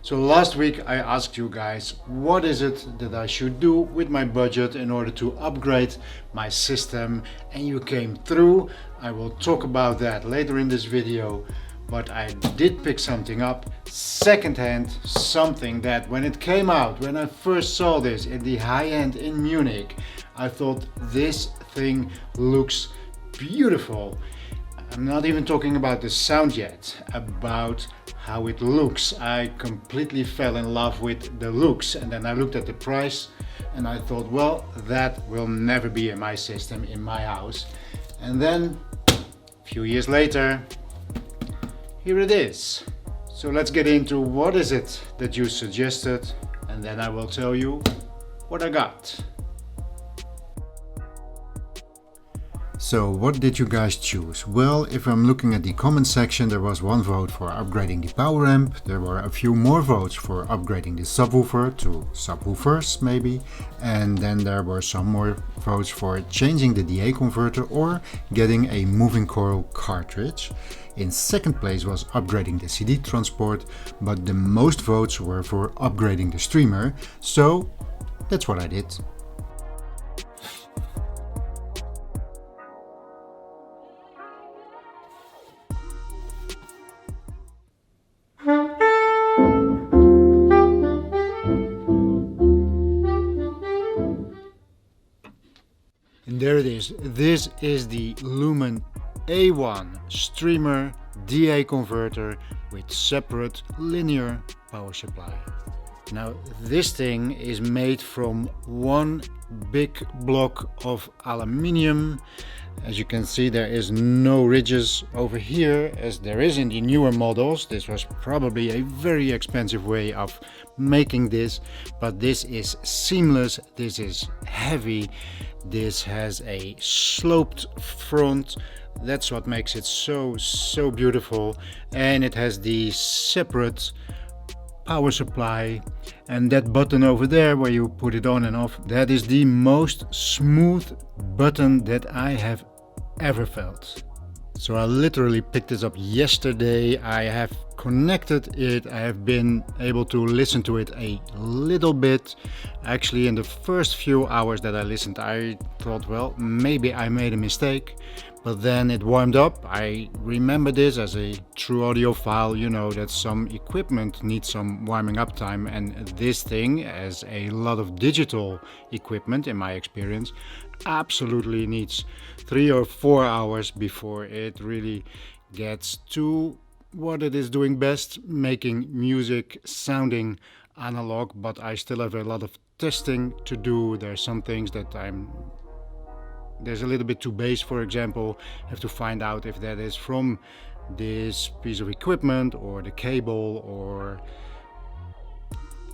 So last week I asked you guys what is it that I should do with my budget in order to upgrade my system, and you came through. I will talk about that later in this video, but I did pick something up secondhand, something that when it came out, when I first saw this in the high-end in Munich, I thought this thing looks beautiful. I'm not even talking about the sound yet, about how it looks. I completely fell in love with the looks, and then I looked at the price and I thought, well, that will never be in my system, in my house. And then a few years later, here it is. So let's get into what is it that you suggested, and then I will tell you what I got. So what did you guys choose? Well, if I'm looking at the comment section, there was one vote for upgrading the power amp. There were a few more votes for upgrading the subwoofer to subwoofers maybe. And then there were some more votes for changing the DA converter or getting a moving coil cartridge. In second place was upgrading the CD transport, but the most votes were for upgrading the streamer. So that's what I did. And there it is. This is the LUMIN A1 streamer DA converter with separate linear power supply. Now this thing is made from one big block of aluminium. As you can see, there is no ridges over here as there is in the newer models. This was probably a very expensive way of making this, but this is seamless, this is heavy, this has a sloped front. That's what makes it so beautiful, and it has the separate power supply, and that button over there where you put it on and off, that is the most smooth button that I have ever felt. So I literally picked this up yesterday. I have connected it, I have been able to listen to it a little bit. Actually, in the first few hours that I listened, I thought, well, maybe I made a mistake, but then it warmed up. I remember this as a true audiophile, you know that some equipment needs some warming up time, and this thing, as a lot of digital equipment in my experience, absolutely needs 3 or 4 hours before it really gets to what it is doing best, making music sounding analog. But I still have a lot of testing to do. There's some things that there's a little bit too bass, for example. I have to find out if that is from this piece of equipment or the cable or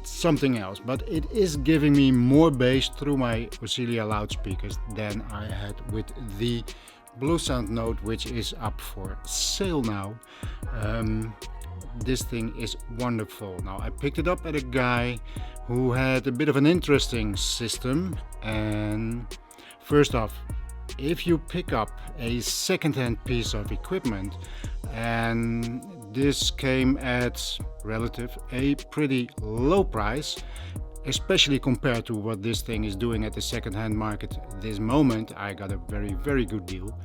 something else, but it is giving me more bass through my Auxilia loudspeakers than I had with the Blue Sound Note, which is up for sale now. This thing is wonderful. Now I picked it up at a guy who had a bit of an interesting system. And first off, if you pick up a second-hand piece of equipment, and this came at a pretty low price, especially compared to what this thing is doing at the second-hand market this moment, I got a very good deal.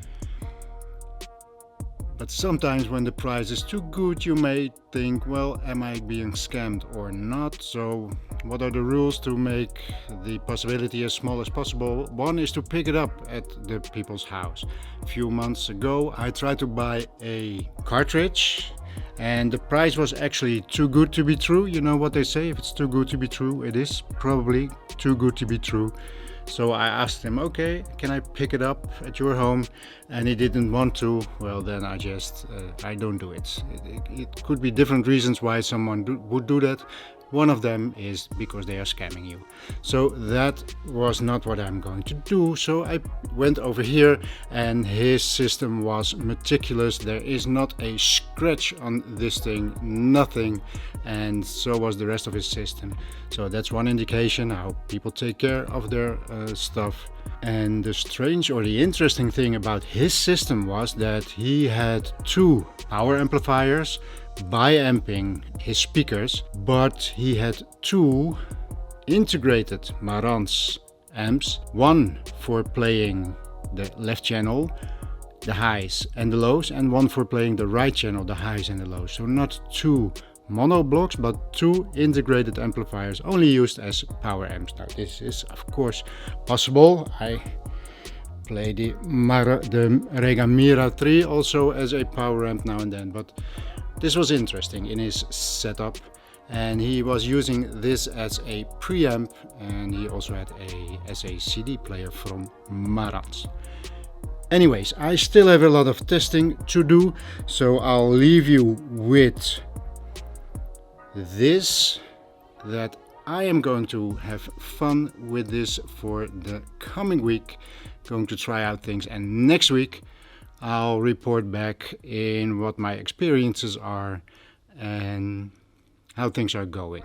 But sometimes when the price is too good, you may think, well, am I being scammed or not? So what are the rules to make the possibility as small as possible? One is to pick it up at the people's house. A few months ago I tried to buy a cartridge, and the price was actually too good to be true. You know what they say, if it's too good to be true, it is probably too good to be true. So I asked him, okay, can I pick it up at your home? And he didn't want to. Well, then I don't do it. It could be different reasons why someone would do that. One of them is because they are scamming you. So that was not what I'm going to do. So I went over here, and his system was meticulous. There is not a scratch on this thing, nothing. And so was the rest of his system. So that's one indication how people take care of their stuff. And the strange or the interesting thing about his system was that he had 2 power amplifiers, bi-amping his speakers, but he had two integrated Marantz amps, one for playing the left channel, the highs and the lows, and one for playing the right channel, the highs and the lows. So not two mono blocks, but two integrated amplifiers only used as power amps. Now this is of course possible. I play the Rega Mira 3 also as a power amp now and then, but this was interesting in his setup. And he was using this as a preamp, and he also had as a CD player from Marantz. Anyways, I still have a lot of testing to do, so I'll leave you with this, that I am going to have fun with this for the coming week, going to try out things, and next week I'll report back in what my experiences are and how things are going.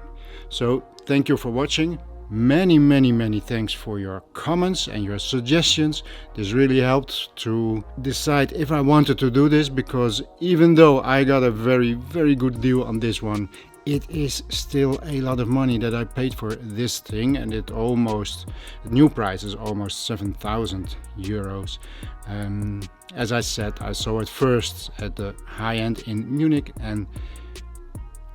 So thank you for watching. Many thanks for your comments and your suggestions. This really helped to decide if I wanted to do this, because even though I got a very good deal on this one, it is still a lot of money that I paid for this thing, and the new price is almost 7,000 euros. As I said, I saw it first at the high end in Munich, and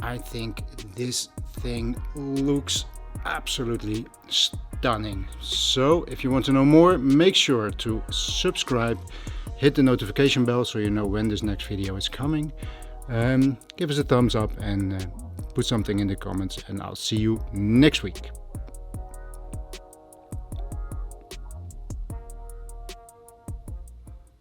I think this thing looks absolutely stunning. So if you want to know more, make sure to subscribe, hit the notification bell so you know when this next video is coming. Give us a thumbs up and put something in the comments, and I'll see you next week.